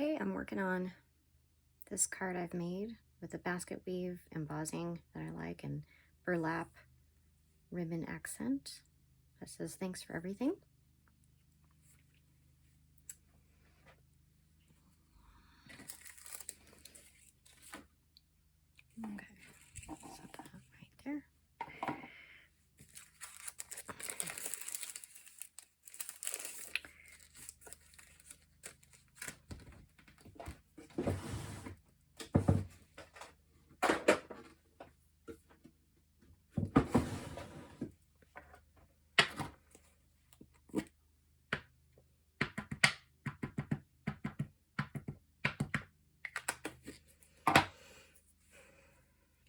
Okay, I'm working on this card I've made with a basket weave embossing that I like and burlap ribbon accent that says thanks for everything. Okay, set that right there.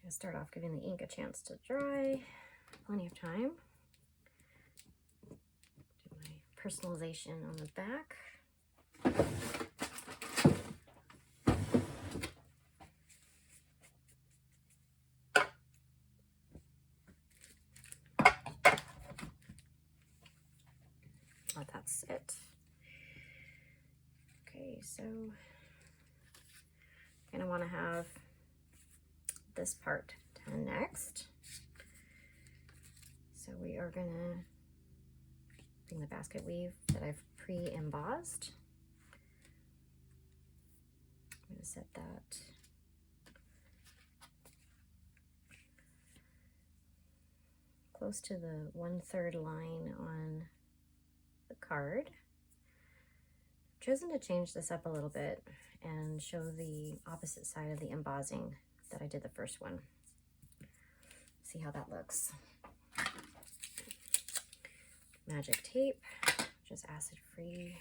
Start off giving the ink a chance to dry. Plenty of time. Do my personalization on the back. Let that sit. Okay, so I'm gonna want to have this part done next. So we are gonna bring the basket weave that I've pre-embossed. I'm gonna set that close to the 1/3 line on the card. I've chosen to change this up a little bit and show the opposite side of the embossing that I did the first one. See how that looks. Magic tape, just acid-free.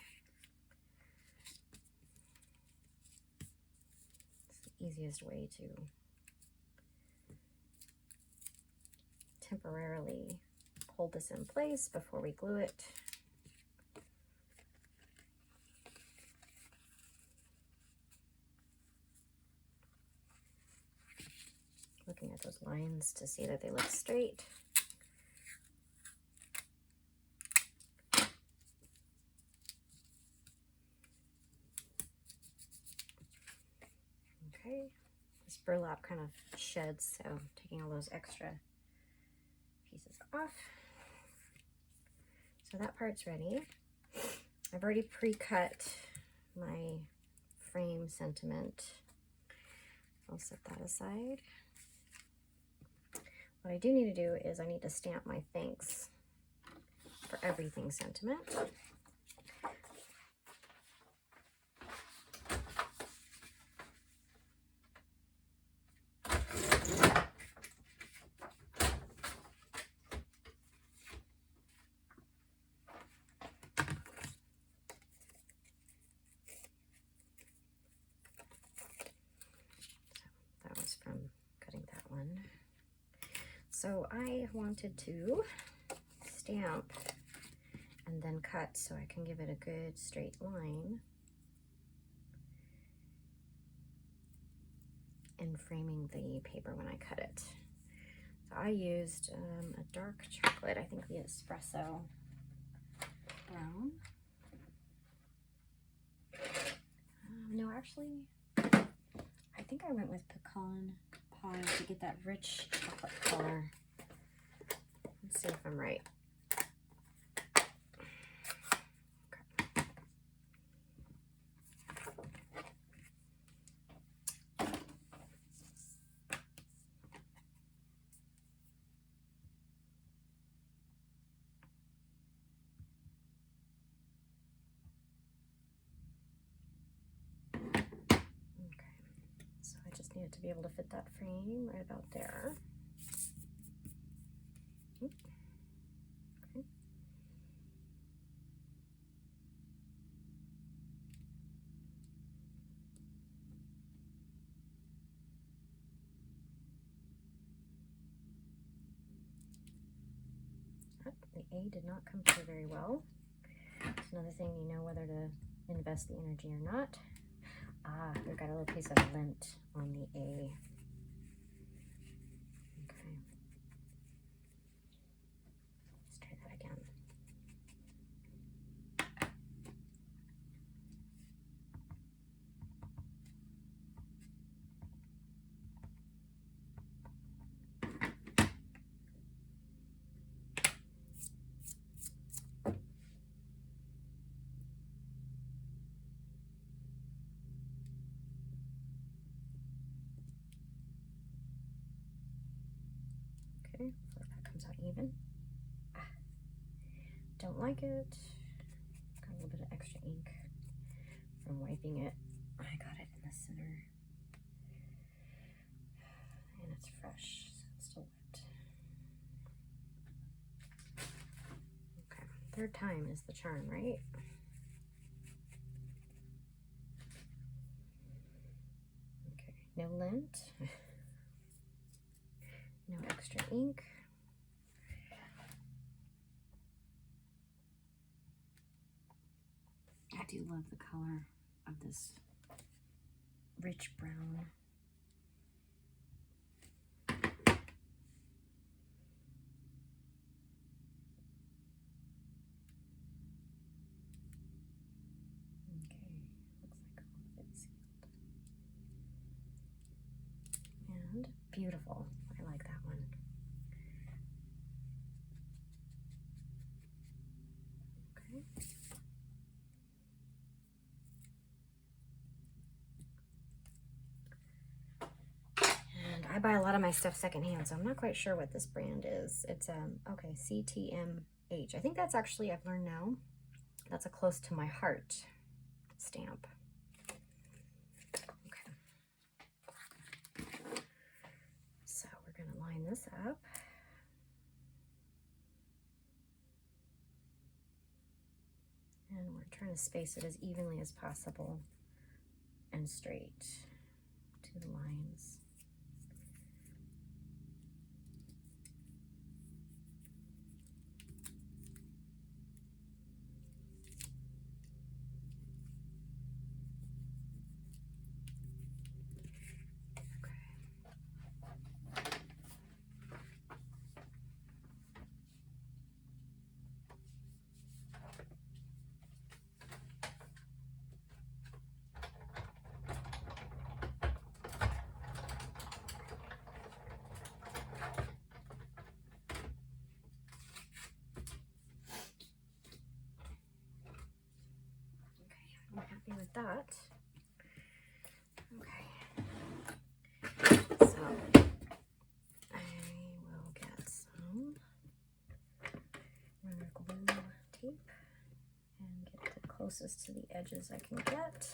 It's the easiest way to temporarily hold this in place before we glue it. Looking at those lines to see that they look straight. Okay, this burlap kind of sheds, so taking all those extra pieces off. So that part's ready. I've already pre-cut my frame sentiment. I'll set that aside. What I do need to do is I need to stamp my thanks for everything sentiment. That was from cutting that one. So I wanted to stamp and then cut so I can give it a good straight line in framing the paper when I cut it. So I used a dark chocolate, I think the espresso brown. No, actually, I think I went with pecan pie to get that rich chocolate color. Let's see if I'm right. Okay. So I just needed to be able to fit that frame right about there. Okay. The A did not come through very well. It's another thing, you know whether to invest the energy or not. Ah, we've got a little piece of lint on the A. Okay. Let's try that again. Okay, so that comes out even. Don't like it. Got a little bit of extra ink from wiping it. I got it in the center. And it's fresh, so it's still wet. Okay, third time is the charm, right? Okay, no lint. No extra ink. I do love the color of this rich brown. Okay, looks like all of it's sealed. And beautiful. I like that one. Okay. And I buy a lot of my stuff secondhand, so I'm not quite sure what this brand is. It's okay, CTMH. I think that's actually, I've learned now, that's a close to my heart stamp. Okay. So we're gonna line this up. And we're trying to space it as evenly as possible and straight to the lines. I'm happy with that. Okay. So I will get some runner glue tape and get the closest to the edges I can get.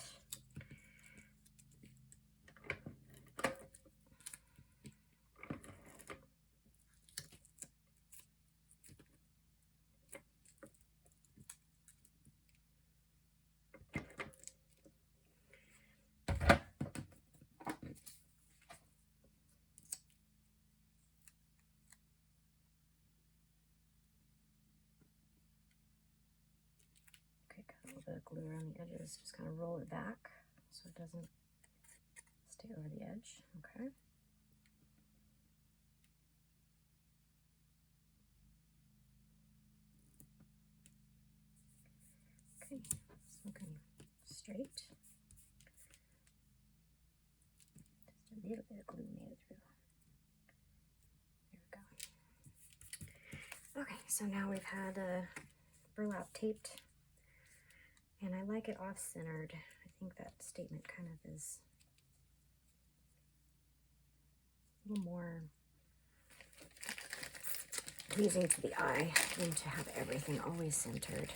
Got a little bit of glue around the edges, just kind of roll it back so it doesn't stay over the edge. Okay. Okay, it's looking straight. Just a little bit of glue made it through. There we go. Okay, so now we've had burlap taped. And I like it off-centered. I think that statement kind of is a little more pleasing to the eye than to have everything always centered.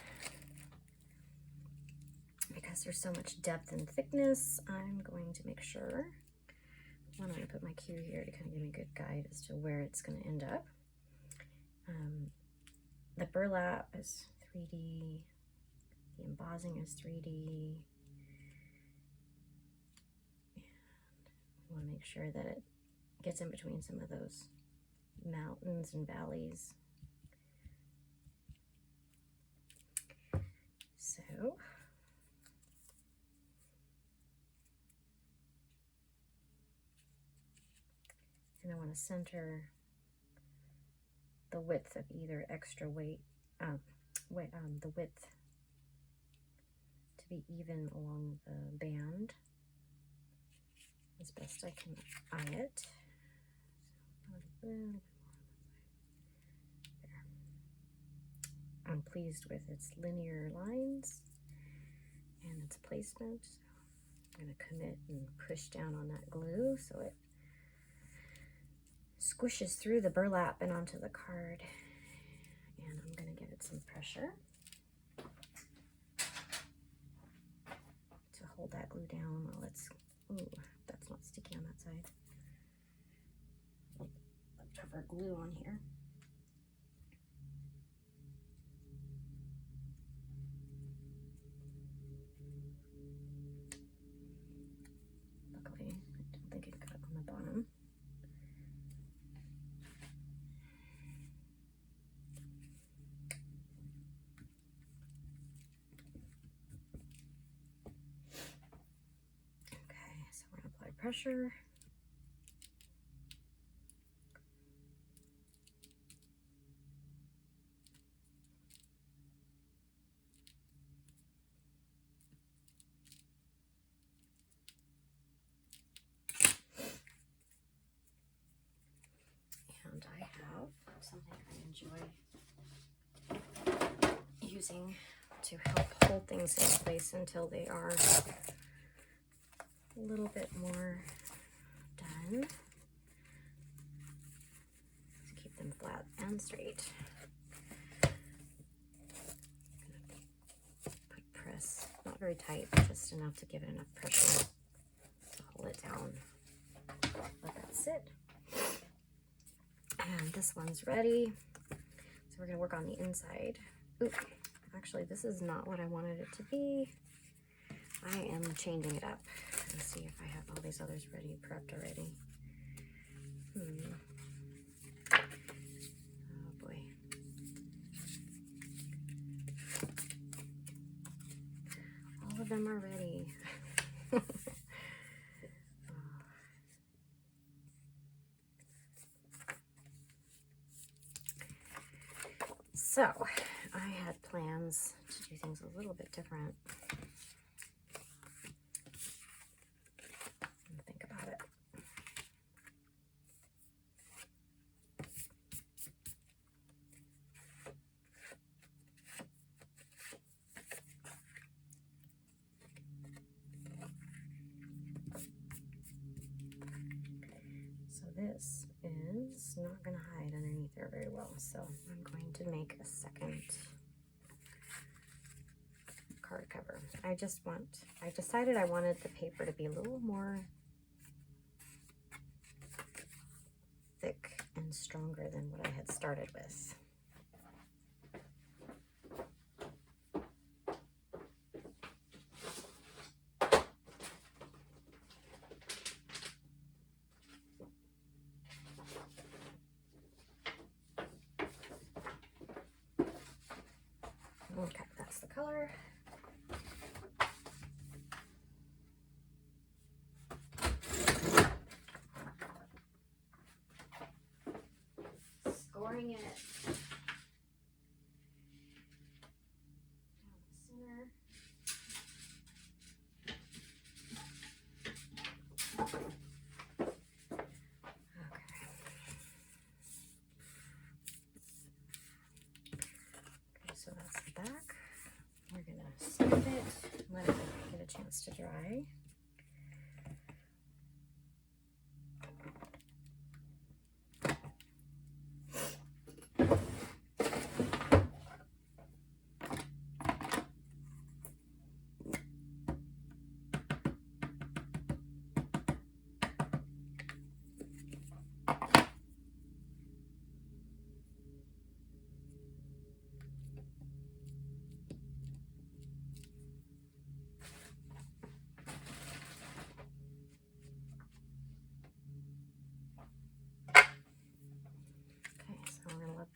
Because there's so much depth and thickness, I'm going to make sure, I'm going to put my cue here to kind of give me a good guide as to where it's going to end up. The burlap is 3D. The embossing is 3D, and we want to make sure that it gets in between some of those mountains and valleys. So, and I want to center the width of either extra weight, the width to be even along the band as best I can eye it. So a little bit more there. I'm pleased with its linear lines and its placement. So I'm going to commit and push down on that glue so it squishes through the burlap and onto the card. And I'm going to give it some pressure to hold that glue down while it's, ooh, that's not sticky on that side. Leftover glue on here. Luckily, I don't think it got on the bottom. Okay, so we're going to apply pressure. And I have something I enjoy using to help hold things in place until they are a little bit more done, to keep them flat and straight. Put press, not very tight, but just enough to give it enough pressure to hold it down. Let that sit. And this one's ready. So we're gonna work on the inside. Ooh, actually this is not what I wanted it to be. I am changing it up and see if I have all these others ready, prepped already. Oh boy. All of them are ready. So, I had plans to do things a little bit different. Think about it. So this is not going to hide underneath there very well. So I'm going to make a second card cover. I decided I wanted the paper to be a little more thick and stronger than what I had started with. Okay, that's the color. Scoring it down the center. So that's the back. We're gonna snip it, let it get a chance to dry.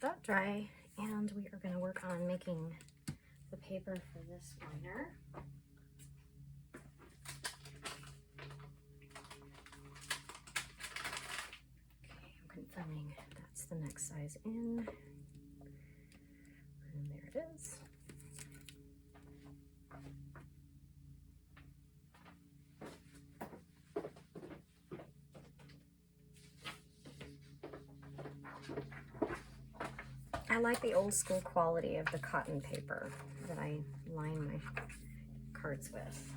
That dry, and we are going to work on making the paper for this liner. Okay, I'm confirming that's the next size in, and there it is. I like the old school quality of the cotton paper that I line my cards with.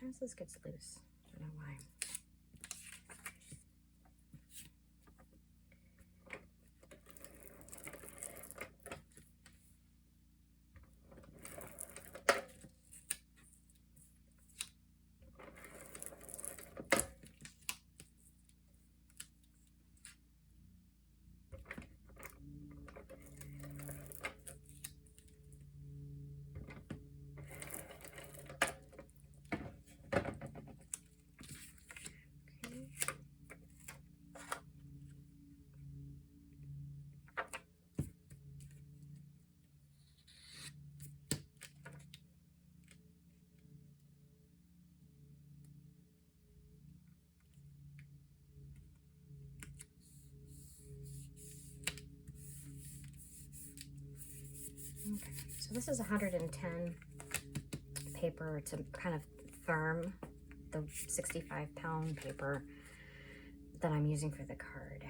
Sometimes this gets loose. I don't know why. Okay, so this is 110 paper to kind of firm the 65-pound paper that I'm using for the card.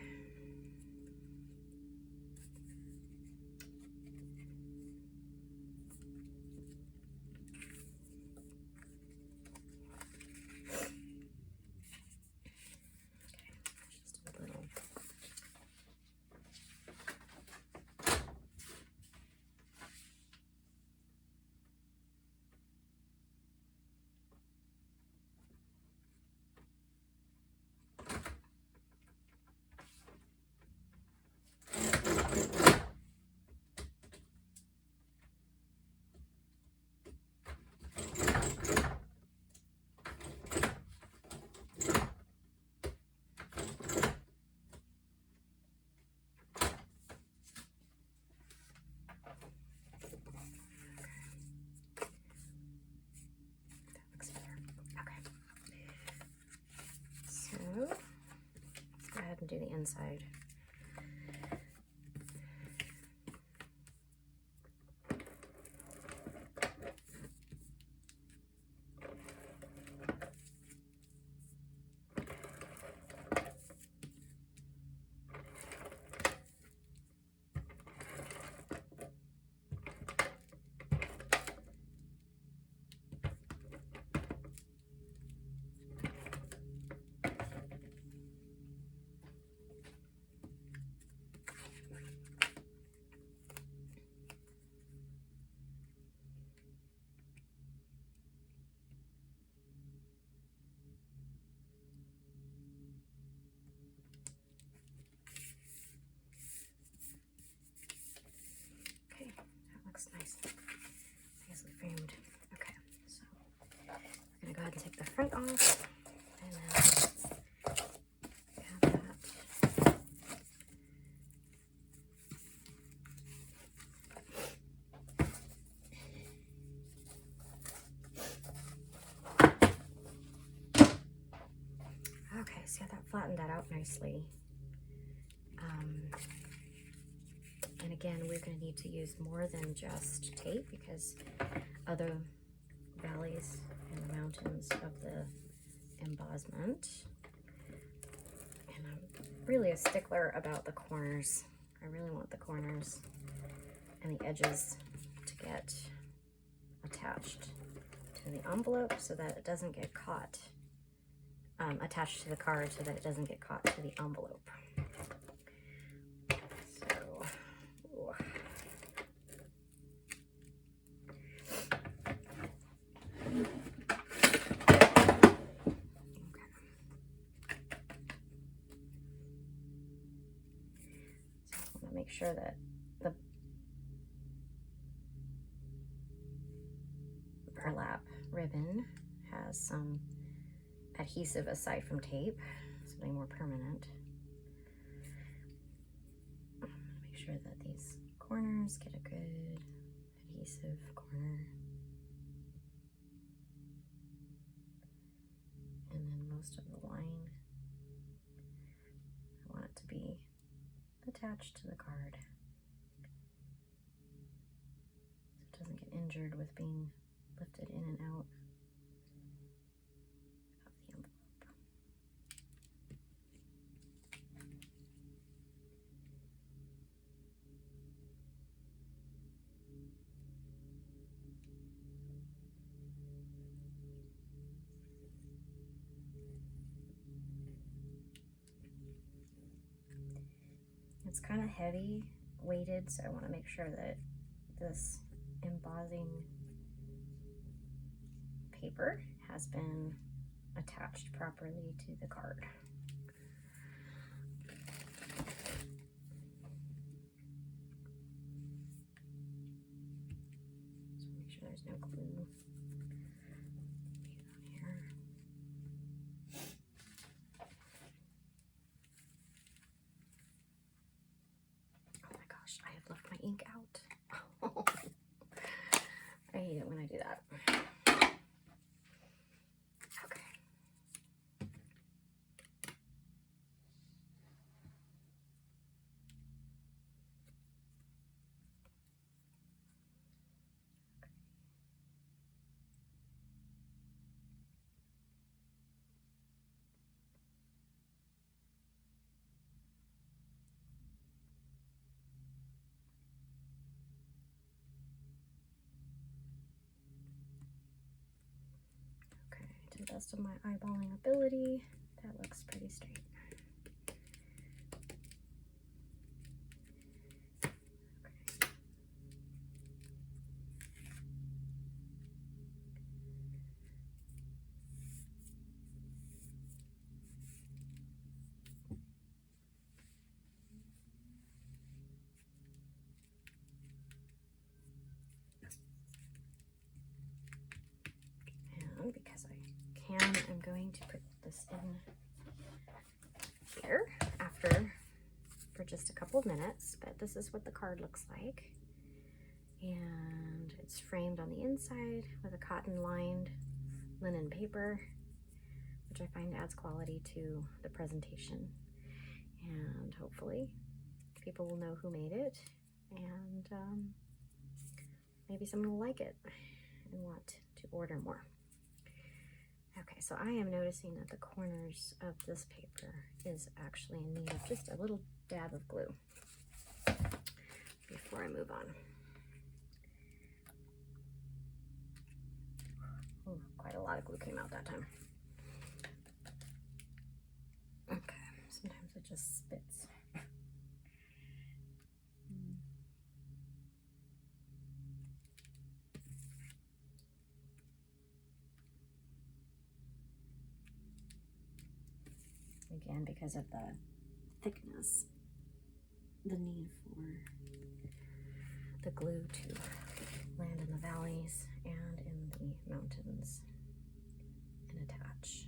And do the inside. Nice, nicely framed. Okay, so we're gonna go ahead and take the front off, and then have that. Okay, see how that flattened that out nicely. And again, we're going to need to use more than just tape because other valleys and the mountains of the embossment. And I'm really a stickler about the corners. I really want the corners and the edges to get attached to the envelope so that it doesn't get caught, attached to the card so that it doesn't get caught to the envelope. Make sure that the burlap ribbon has some adhesive aside from tape, something more permanent. Make sure that these corners get a good adhesive corner. And then most of the line, I want it to be attached to the card so it doesn't get injured with being lifted in and out of the envelope. It's kind of heavy weighted, so I want to make sure that this embossing paper has been attached properly to the card. So make sure there's no glue on here. Oh my gosh, I have left my ink out. I hate it when I do that. To the best of my eyeballing ability, that looks pretty straight. And because I can, I'm going to put this in here for just a couple of minutes, but this is what the card looks like. And it's framed on the inside with a cotton lined linen paper, which I find adds quality to the presentation. And hopefully people will know who made it, and maybe someone will like it and want to order more. Okay, so I am noticing that the corners of this paper is actually in need of just a little dab of glue before I move on. Oh, quite a lot of glue came out that time. Okay, sometimes it just spits. Again, because of the thickness, the need for the glue to land in the valleys and in the mountains and attach.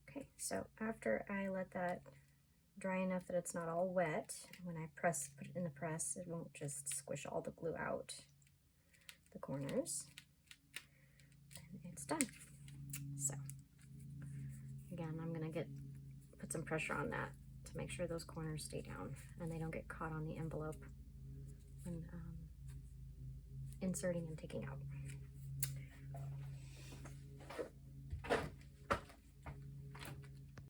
Okay, so after I let that dry enough that it's not all wet, when I put it in the press, it won't just squish all the glue out the corners, and it's done. So again, I'm gonna put some pressure on that to make sure those corners stay down and they don't get caught on the envelope when inserting and taking out.